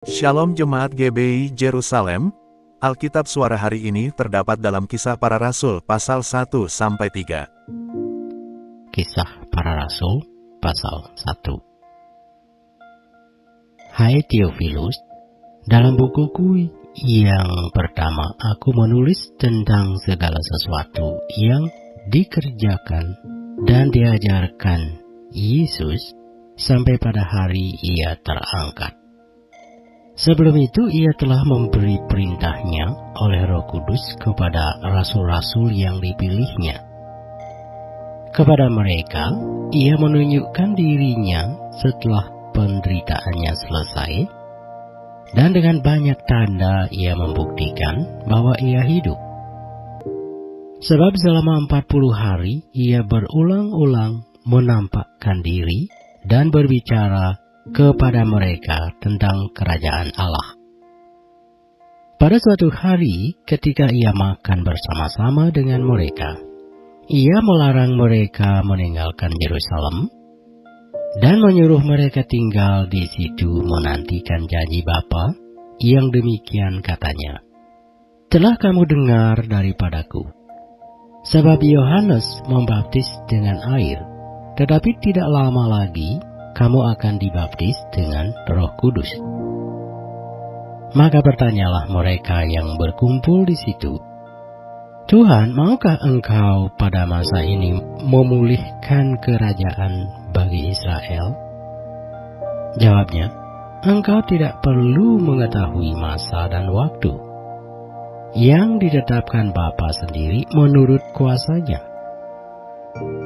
Shalom Jemaat GBI Jerusalem, Alkitab suara hari ini terdapat dalam Kisah Para Rasul pasal 1-3. Kisah Para Rasul pasal 1. Hai Theophilus, dalam bukuku yang pertama aku menulis tentang segala sesuatu yang dikerjakan dan diajarkan Yesus sampai pada hari ia terangkat. Sebelum itu ia telah memberi perintahnya oleh Roh Kudus kepada rasul-rasul yang dipilihnya. Kepada mereka, ia menunjukkan dirinya setelah penderitaannya selesai, dan dengan banyak tanda ia membuktikan bahwa ia hidup. Sebab selama 40 hari ia berulang-ulang menampakkan diri dan berbicara kepada mereka tentang kerajaan Allah. Pada suatu hari ketika ia makan bersama-sama dengan mereka, ia melarang mereka meninggalkan Yerusalem dan menyuruh mereka tinggal di situ menantikan janji Bapa yang demikian katanya. Telah kamu dengar daripadaku, sebab Yohanes membaptis dengan air, tetapi tidak lama lagi kamu akan dibaptis dengan Roh Kudus. Maka bertanyalah mereka yang berkumpul di situ, Tuhan, maukah engkau pada masa ini memulihkan kerajaan bagi Israel? Jawabnya, engkau tidak perlu mengetahui masa dan waktu yang ditetapkan Bapa sendiri menurut kuasanya.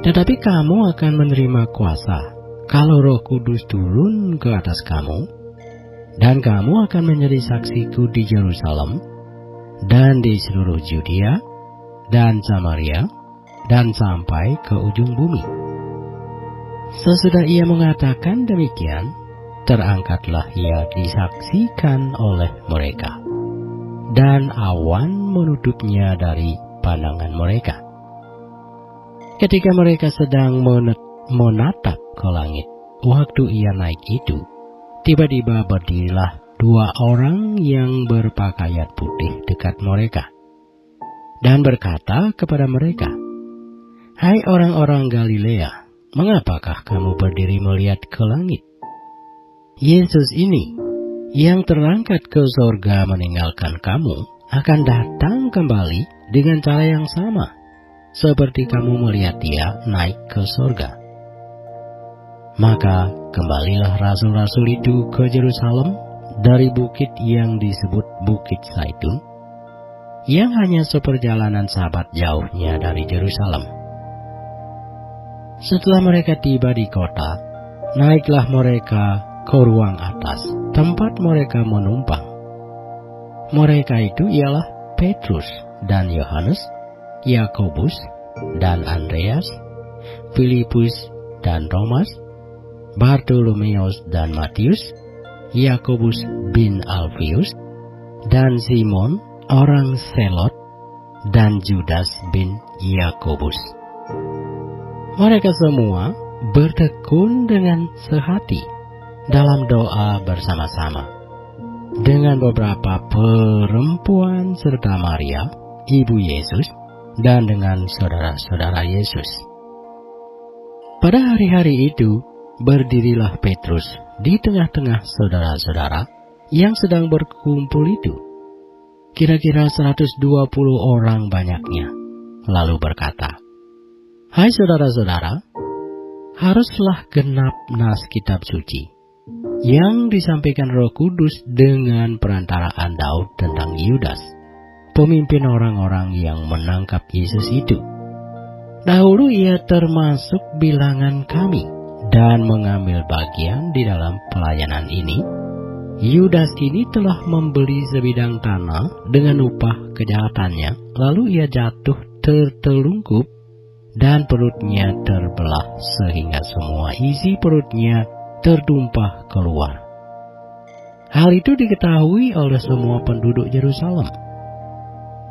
Tetapi kamu akan menerima kuasa kalau Roh Kudus turun ke atas kamu, dan kamu akan menjadi saksiku di Yerusalem, dan di seluruh Judea, dan Samaria, dan sampai ke ujung bumi. Sesudah ia mengatakan demikian, terangkatlah ia disaksikan oleh mereka, dan awan menutupnya dari pandangan mereka. Ketika mereka sedang menatap ke langit, waktu ia naik itu, tiba-tiba berdirilah 2 orang yang berpakaian putih dekat mereka, dan berkata kepada mereka, Hai orang-orang Galilea, mengapakah kamu berdiri melihat ke langit? Yesus ini, yang terangkat ke sorga meninggalkan kamu, akan datang kembali dengan cara yang sama, seperti kamu melihat dia naik ke sorga. Maka kembalilah rasul-rasul itu ke Yerusalem dari bukit yang disebut Bukit Zaitun, yang hanya seperjalanan sabat jauhnya dari Yerusalem. Setelah mereka tiba di kota, naiklah mereka ke ruang atas, tempat mereka menumpang. Mereka itu ialah Petrus dan Yohanes, Yakobus dan Andreas, Filipus dan Thomas, Bartolomeus dan Matius, Yakobus bin Alfius, dan Simon orang Selot, dan Judas bin Yakobus. Mereka semua bertekun dengan sehati dalam doa bersama-sama dengan beberapa perempuan serta Maria, ibu Yesus, dan dengan saudara-saudara Yesus. Pada hari-hari itu, berdirilah Petrus di tengah-tengah saudara-saudara yang sedang berkumpul itu, kira-kira 120 orang banyaknya, lalu berkata, Hai saudara-saudara, haruslah genap nas kitab suci yang disampaikan Roh Kudus dengan perantaraan Daud tentang Yudas, pemimpin orang-orang yang menangkap Yesus itu. Dahulu ia termasuk bilangan kami dan mengambil bagian di dalam pelayanan ini. Yudas ini telah membeli sebidang tanah dengan upah kejahatannya, lalu ia jatuh tertelungkup dan perutnya terbelah sehingga semua isi perutnya tertumpah keluar. Hal itu diketahui oleh semua penduduk Yerusalem,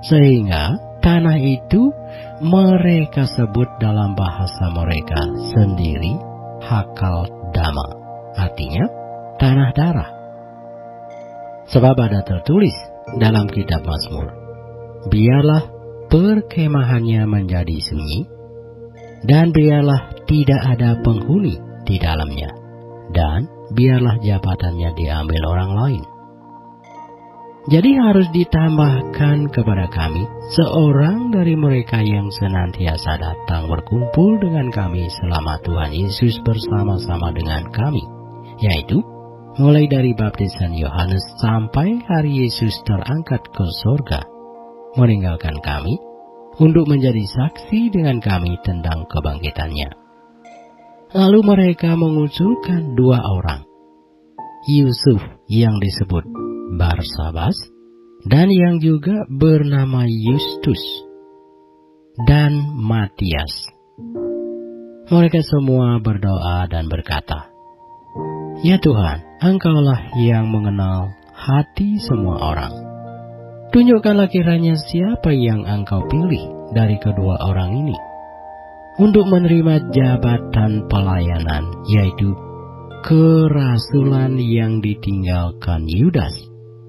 sehingga tanah itu mereka sebut dalam bahasa mereka sendiri Hakal Dama, artinya tanah darah. Sebab ada tertulis dalam kitab Mazmur, biarlah perkemahannya menjadi sunyi, dan biarlah tidak ada penghuni di dalamnya, dan biarlah jabatannya diambil orang lain. Jadi harus ditambahkan kepada kami seorang dari mereka yang senantiasa datang berkumpul dengan kami selama Tuhan Yesus bersama-sama dengan kami, yaitu mulai dari baptisan Yohanes sampai hari Yesus terangkat ke sorga, meninggalkan kami untuk menjadi saksi dengan kami tentang kebangkitannya. Lalu mereka mengusulkan 2 orang, Yusuf yang disebut Barsabas, dan yang juga bernama Yustus, dan Matias. Mereka semua berdoa dan berkata, "Ya Tuhan, Engkaulah yang mengenal hati semua orang. Tunjukkanlah kiranya siapa yang Engkau pilih dari kedua orang ini untuk menerima jabatan pelayanan, yaitu kerasulan yang ditinggalkan Yudas,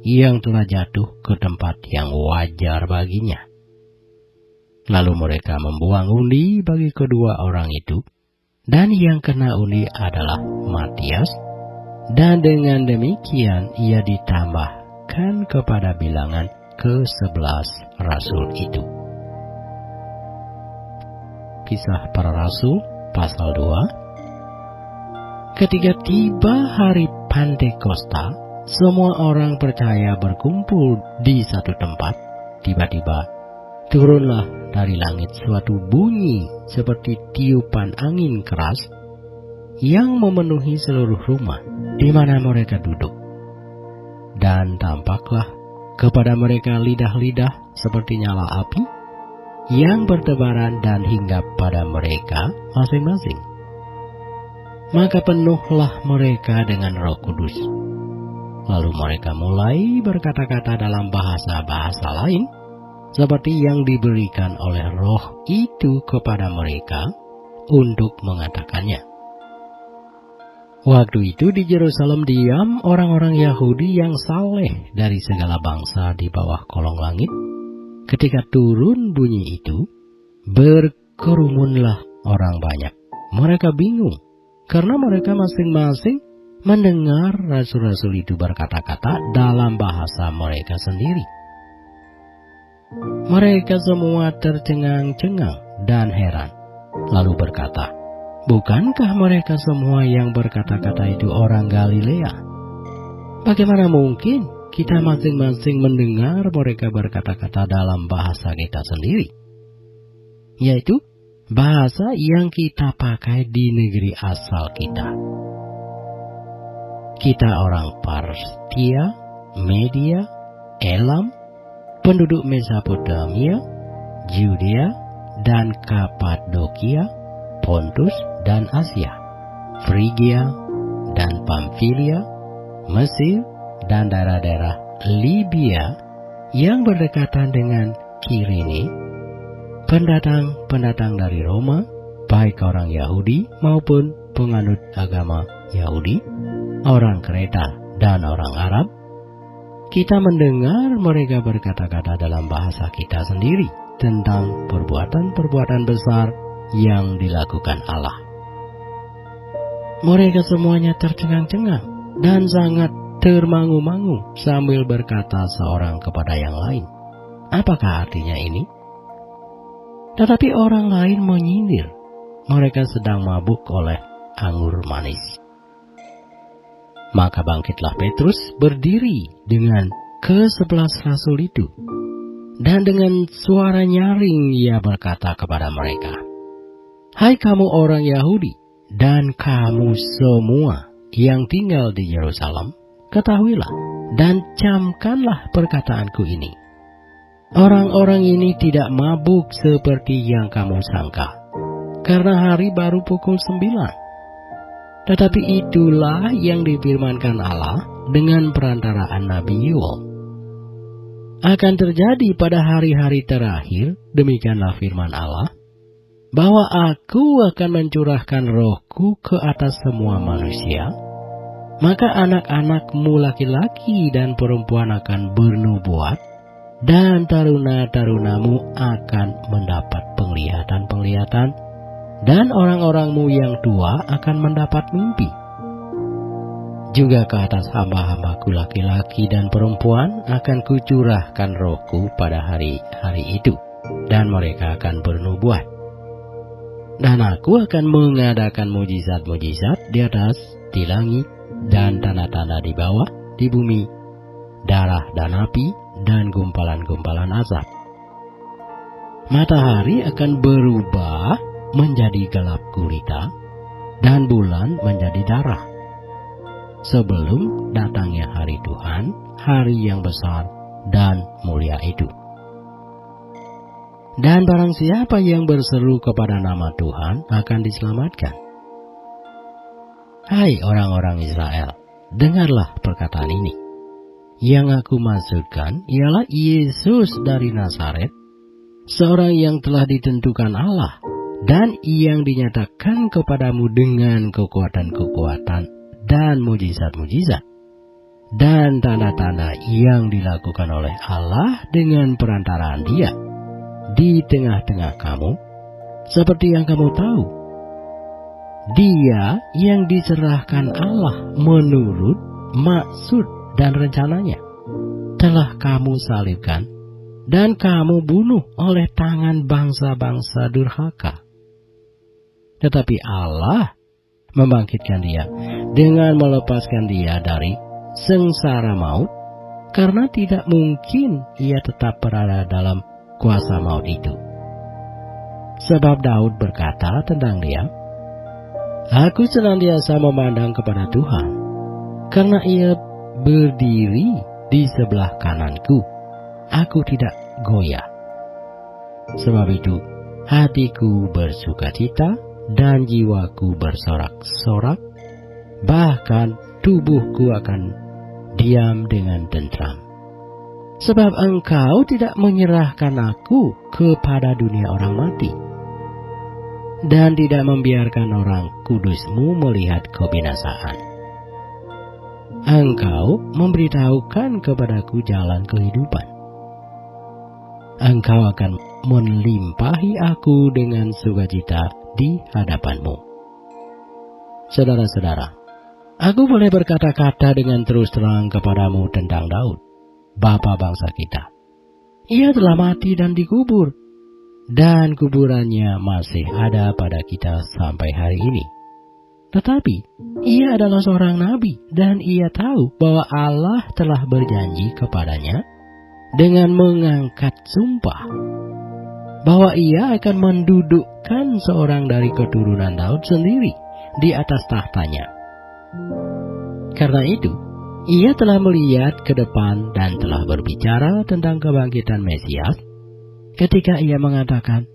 yang telah jatuh ke tempat yang wajar baginya." Lalu mereka membuang undi bagi kedua orang itu, dan yang kena undi adalah Matias, dan dengan demikian ia ditambahkan kepada bilangan ke-11 rasul itu. Kisah Para Rasul pasal 2. Ketika tiba hari Pantekosta, semua orang percaya berkumpul di satu tempat. Tiba-tiba turunlah dari langit suatu bunyi seperti tiupan angin keras yang memenuhi seluruh rumah di mana mereka duduk. Dan tampaklah kepada mereka lidah-lidah seperti nyala api yang bertebaran dan hinggap pada mereka masing-masing. Maka penuhlah mereka dengan Roh Kudus. Lalu mereka mulai berkata-kata dalam bahasa-bahasa lain, seperti yang diberikan oleh Roh itu kepada mereka untuk mengatakannya. Waktu itu di Yerusalem diam orang-orang Yahudi yang saleh dari segala bangsa di bawah kolong langit. Ketika turun bunyi itu, berkerumunlah orang banyak. Mereka bingung, karena mereka masing-masing mendengar rasul-rasul itu berkata-kata dalam bahasa mereka sendiri. Mereka semua tercengang-cengang dan heran, lalu berkata, "Bukankah mereka semua yang berkata-kata itu orang Galilea? Bagaimana mungkin kita masing-masing mendengar mereka berkata-kata dalam bahasa kita sendiri, yaitu bahasa yang kita pakai di negeri asal kita? Kita orang Partia, Media, Elam, penduduk Mesopotamia, Judea, dan Kapadokia, Pontus dan Asia, Frigia dan Pamfilia, Mesir, dan daerah-daerah Libya yang berdekatan dengan Kirene, pendatang-pendatang dari Roma, baik orang Yahudi maupun penganut agama Yahudi, orang Kreta dan orang Arab. Kita mendengar mereka berkata-kata dalam bahasa kita sendiri tentang perbuatan-perbuatan besar yang dilakukan Allah." Mereka semuanya tercengang-cengang dan sangat termangu-mangu sambil berkata seorang kepada yang lain, "Apakah artinya ini?" Tetapi orang lain menyindir, mereka sedang mabuk oleh anggur manis. Maka bangkitlah Petrus berdiri dengan ke-11 rasul itu, dan dengan suara nyaring ia berkata kepada mereka, "Hai kamu orang Yahudi, dan kamu semua yang tinggal di Yerusalem, ketahuilah dan camkanlah perkataanku ini. Orang-orang ini tidak mabuk seperti yang kamu sangka, karena hari baru pukul 9. Tetapi itulah yang difirmankan Allah dengan perantaraan Nabi Yoel. Akan terjadi pada hari-hari terakhir, demikianlah firman Allah, bahwa Aku akan mencurahkan Rohku ke atas semua manusia. maka anak-anakmu laki-laki dan perempuan akan bernubuat, dan taruna-tarunamu akan mendapat penglihatan-penglihatan, dan orang-orangmu yang tua akan mendapat mimpi. Juga ke atas hamba-hambaku laki-laki dan perempuan akan kucurahkan rohku pada hari-hari itu, dan mereka akan bernubuat. Dan aku akan mengadakan mujizat-mujizat di atas, di langit, dan tanda-tanda di bawah, di bumi, darah dan api, dan gumpalan-gumpalan asap. Matahari akan berubah menjadi gelap gulita, dan bulan menjadi darah, sebelum datangnya hari Tuhan, hari yang besar dan mulia itu. Dan barang siapa yang berseru kepada nama Tuhan akan diselamatkan. Hai orang-orang Israel, dengarlah perkataan ini. Yang aku maksudkan ialah Yesus dari Nazaret, seorang yang telah ditentukan Allah, dan yang dinyatakan kepadamu dengan kekuatan-kekuatan dan mujizat-mujizat, dan tanda-tanda yang dilakukan oleh Allah dengan perantaraan Dia di tengah-tengah kamu, seperti yang kamu tahu. Dia yang diserahkan Allah menurut maksud dan rencananya telah kamu salibkan dan kamu bunuh oleh tangan bangsa-bangsa durhaka. Tetapi Allah membangkitkan Dia dengan melepaskan Dia dari sengsara maut, karena tidak mungkin Ia tetap berada dalam kuasa maut itu. Sebab Daud berkata tentang Dia, aku senantiasa memandang kepada Tuhan, karena Ia berdiri di sebelah kananku, aku tidak goyah. Sebab itu hatiku bersukacita dan jiwaku bersorak-sorak, bahkan tubuhku akan diam dengan tentram. Sebab Engkau tidak menyerahkan aku kepada dunia orang mati, dan tidak membiarkan orang kudus-Mu melihat kebinasaan. Engkau memberitahukan kepadaku jalan kehidupan. Engkau akan melimpahi aku dengan sukacita di hadapan-Mu. Saudara-saudara, aku boleh berkata-kata dengan terus terang kepadamu tentang Daud, bapa bangsa kita. Ia telah mati dan dikubur, dan kuburannya masih ada pada kita sampai hari ini. Tetapi ia adalah seorang nabi, dan ia tahu bahwa Allah telah berjanji kepadanya dengan mengangkat sumpah bahwa ia akan mendudukkan seorang dari keturunan Daud sendiri di atas tahtanya. Karena itu, ia telah melihat ke depan dan telah berbicara tentang kebangkitan Mesias ketika ia mengatakan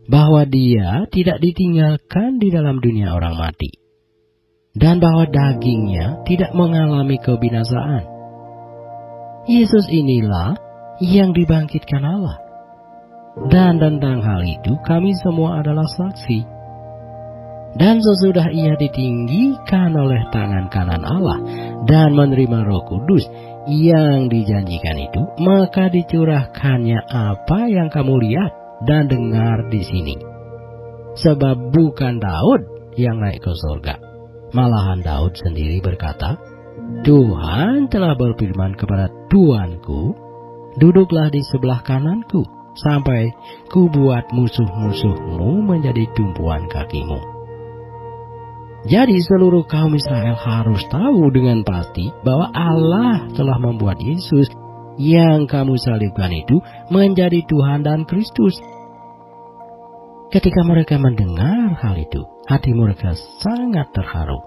bahwa Dia tidak ditinggalkan di dalam dunia orang mati, dan bahwa dagingnya tidak mengalami kebinasaan. Yesus inilah yang dibangkitkan Allah, dan tentang hal itu kami semua adalah saksi. Dan sesudah Ia ditinggikan oleh tangan kanan Allah dan menerima Roh Kudus yang dijanjikan itu, maka dicurahkannya apa yang kamu lihat dan dengar di sini. Sebab bukan Daud yang naik ke surga, malahan Daud sendiri berkata, Tuhan telah berfirman kepada Tuanku, duduklah di sebelah kananku, sampai kubuat musuh-musuhmu menjadi tumpuan kakimu. Jadi seluruh kaum Israel harus tahu dengan pasti bahwa Allah telah membuat Yesus yang kamu salibkan itu menjadi Tuhan dan Kristus. Ketika mereka mendengar hal itu, hati mereka sangat terharu.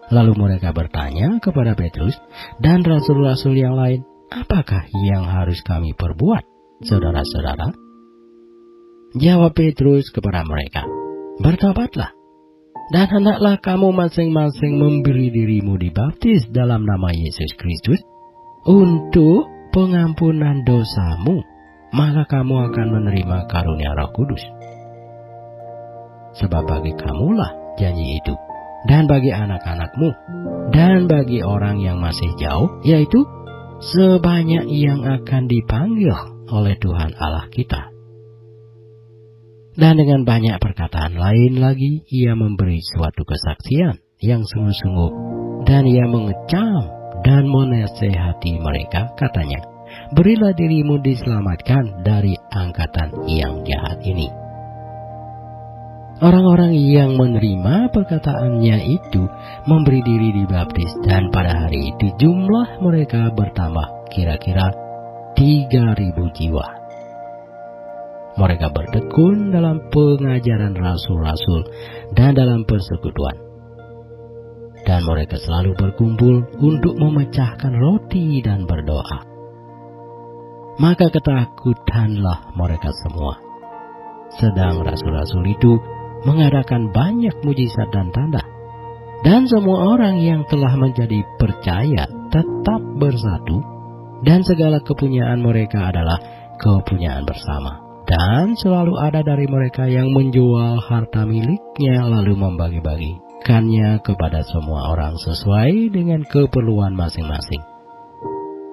Lalu mereka bertanya kepada Petrus dan rasul-rasul yang lain, apakah yang harus kami perbuat, saudara-saudara? Jawab Petrus kepada mereka, bertobatlah. Dan hendaklah kamu masing-masing memberi dirimu dibaptis dalam nama Yesus Kristus untuk pengampunan dosamu, maka kamu akan menerima karunia Roh Kudus. Sebab bagi kamulah janji itu, dan bagi anak-anakmu, dan bagi orang yang masih jauh, yaitu sebanyak yang akan dipanggil oleh Tuhan Allah kita. Dan dengan banyak perkataan lain lagi, ia memberi suatu kesaksian yang sungguh-sungguh, dan ia mengecam dan menasehati mereka, katanya, berilah dirimu diselamatkan dari angkatan yang jahat ini. Orang-orang yang menerima perkataannya itu memberi diri dibaptis, dan pada hari itu jumlah mereka bertambah kira-kira 3.000 jiwa. Mereka bertekun dalam pengajaran rasul-rasul dan dalam persekutuan. Dan mereka selalu berkumpul untuk memecahkan roti dan berdoa. Maka ketakutanlah mereka semua. Sedang rasul-rasul itu mengadakan banyak mujizat dan tanda. Dan semua orang yang telah menjadi percaya tetap bersatu, dan segala kepunyaan mereka adalah kepunyaan bersama. Dan selalu ada dari mereka yang menjual harta miliknya lalu membagi-bagikannya kepada semua orang sesuai dengan keperluan masing-masing.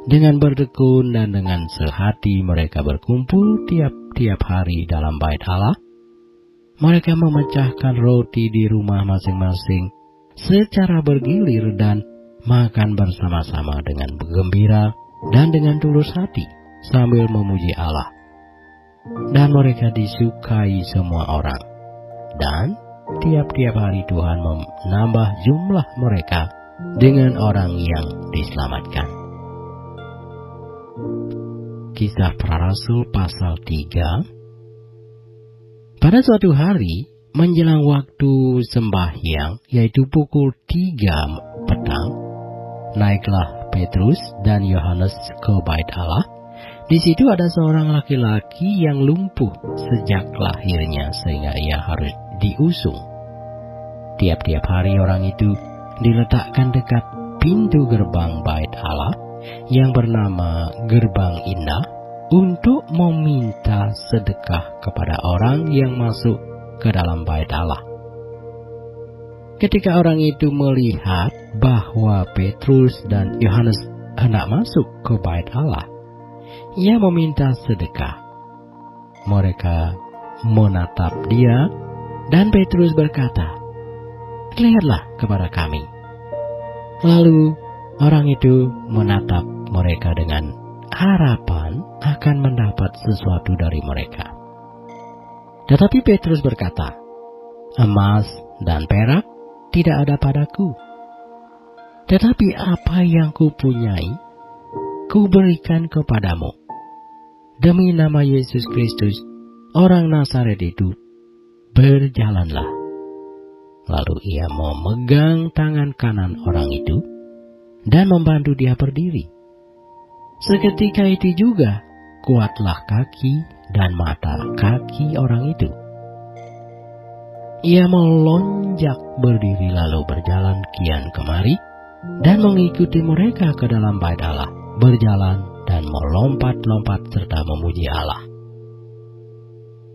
Dengan bertekun dan dengan sehati mereka berkumpul tiap-tiap hari dalam bait Allah. Mereka memecahkan roti di rumah masing-masing secara bergilir dan makan bersama-sama dengan bergembira dan dengan tulus hati sambil memuji Allah. Dan mereka disukai semua orang. Dan tiap-tiap hari Tuhan menambah jumlah mereka dengan orang yang diselamatkan. Kisah Para Rasul pasal 3. Pada suatu hari menjelang waktu sembahyang, yaitu pukul 3 petang, naiklah Petrus dan Yohanes ke bait Allah. Di situ ada seorang laki-laki yang lumpuh sejak lahirnya sehingga ia harus diusung. Tiap-tiap hari orang itu diletakkan dekat pintu gerbang bait Allah yang bernama Gerbang Indah untuk meminta sedekah kepada orang yang masuk ke dalam bait Allah. Ketika orang itu melihat bahwa Petrus dan Yohanes hendak masuk ke bait Allah, ia meminta sedekah. Mereka menatap dia, dan Petrus berkata, lihatlah kepada kami. Lalu orang itu menatap mereka dengan harapan akan mendapat sesuatu dari mereka. Tetapi Petrus berkata, emas dan perak tidak ada padaku, tetapi apa yang kupunyai, kuberikan kepadamu. Demi nama Yesus Kristus, orang Nazaret itu, berjalanlah. Lalu ia memegang tangan kanan orang itu dan membantu dia berdiri. Seketika itu juga kuatlah kaki dan mata kaki orang itu. Ia melonjak berdiri lalu berjalan kian kemari dan mengikuti mereka ke dalam bait Allah, berjalan dan melompat-lompat serta memuji Allah.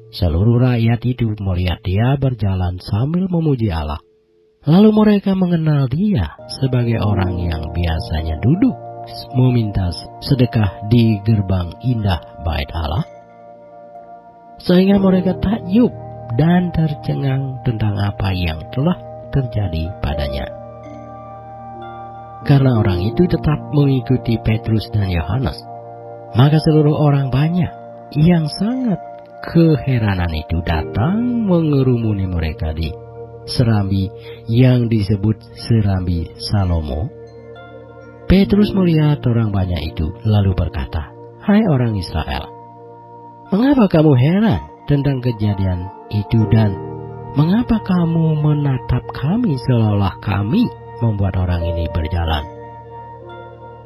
Seluruh rakyat itu melihat dia berjalan sambil memuji Allah. Lalu mereka mengenal dia sebagai orang yang biasanya duduk meminta sedekah di gerbang indah bait Allah. Sehingga mereka takjub dan tercengang tentang apa yang telah terjadi padanya. Karena orang itu tetap mengikuti Petrus dan Yohanes, maka seluruh orang banyak yang sangat keheranan itu datang mengerumuni mereka di serambi yang disebut serambi Salomo. Petrus melihat orang banyak itu lalu berkata, hai orang Israel, mengapa kamu heran tentang kejadian itu dan mengapa kamu menatap kami seolah kami membuat orang ini berjalan?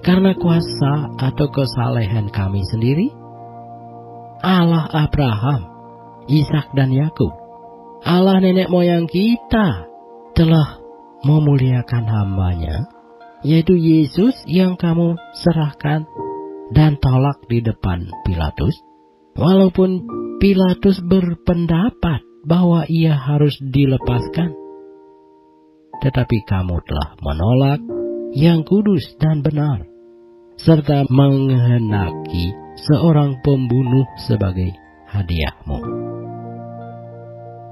Karena kuasa atau kesalehan kami sendiri? Allah Abraham, Ishak dan Yakub, Allah nenek moyang kita telah memuliakan hambanya, yaitu Yesus yang kamu serahkan dan tolak di depan Pilatus, walaupun Pilatus berpendapat bahwa ia harus dilepaskan. tetapi kamu telah menolak yang kudus dan benar, serta menghendaki seorang pembunuh sebagai hadiahmu.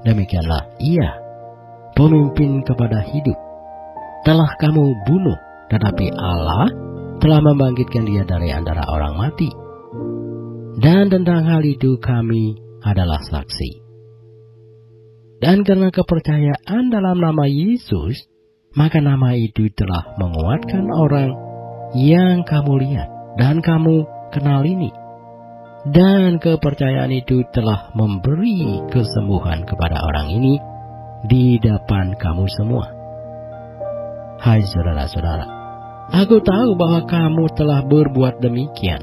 Demikianlah ia, pemimpin kepada hidup, telah kamu bunuh, tetapi Allah telah membangkitkan dia dari antara orang mati. Dan tentang hal itu kami adalah saksi. Dan karena kepercayaan dalam nama Yesus, maka nama itu telah menguatkan orang yang kamu lihat dan kamu kenal ini. Dan kepercayaan itu telah memberi kesembuhan kepada orang ini di depan kamu semua. Hai saudara-saudara, aku tahu bahwa kamu telah berbuat demikian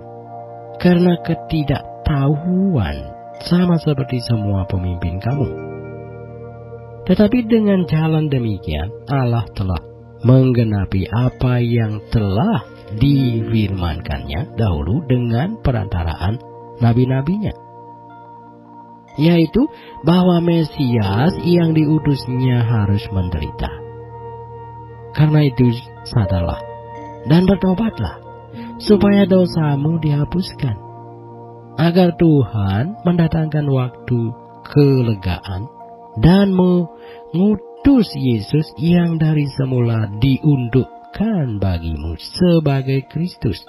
karena ketidaktahuan, sama seperti semua pemimpin kamu. Tetapi dengan jalan demikian, Allah telah menggenapi apa yang telah difirmankannya dahulu dengan perantaraan nabi-nabinya, yaitu bahwa Mesias yang diutusnya harus menderita. Karena itu sadarlah dan bertobatlah, supaya dosamu dihapuskan, agar Tuhan mendatangkan waktu kelegaan dan mengutus Yesus yang dari semula diundukkan bagimu sebagai Kristus.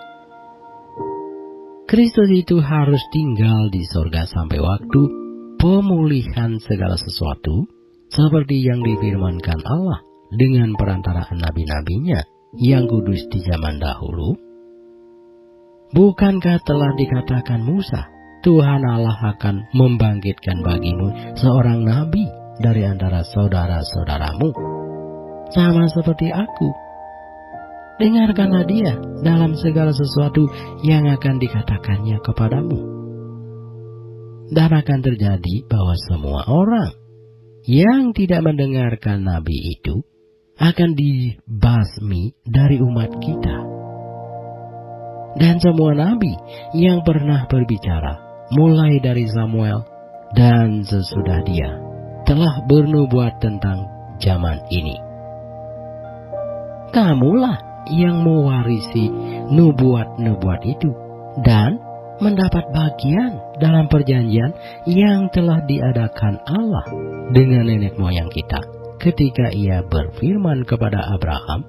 Kristus itu harus tinggal di sorga sampai waktu pemulihan segala sesuatu, seperti yang difirmankan Allah dengan perantaraan nabi-nabinya yang kudus di zaman dahulu. Bukankah telah dikatakan Musa, Tuhan Allah akan membangkitkan bagimu seorang nabi dari antara saudara-saudaramu, sama seperti aku. Dengarkanlah dia dalam segala sesuatu yang akan dikatakannya kepadamu. Dan akan terjadi bahwa semua orang yang tidak mendengarkan nabi itu akan dibasmi dari umat kita. Dan semua nabi yang pernah berbicara, mulai dari Samuel dan sesudah dia, telah bernubuat tentang zaman ini. Kamulah yang mewarisi nubuat-nubuat itu dan mendapat bagian dalam perjanjian yang telah diadakan Allah dengan nenek moyang kita ketika ia berfirman kepada Abraham,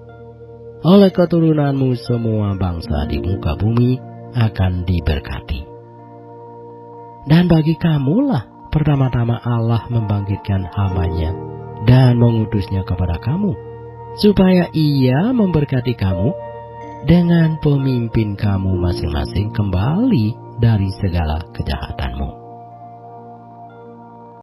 oleh keturunanmu semua bangsa di muka bumi akan diberkati. Dan bagi kamulah pertama-tama Allah membangkitkan hamba-Nya dan mengutusnya kepada kamu, supaya ia memberkati kamu dengan pemimpin kamu masing-masing kembali dari segala kejahatanmu.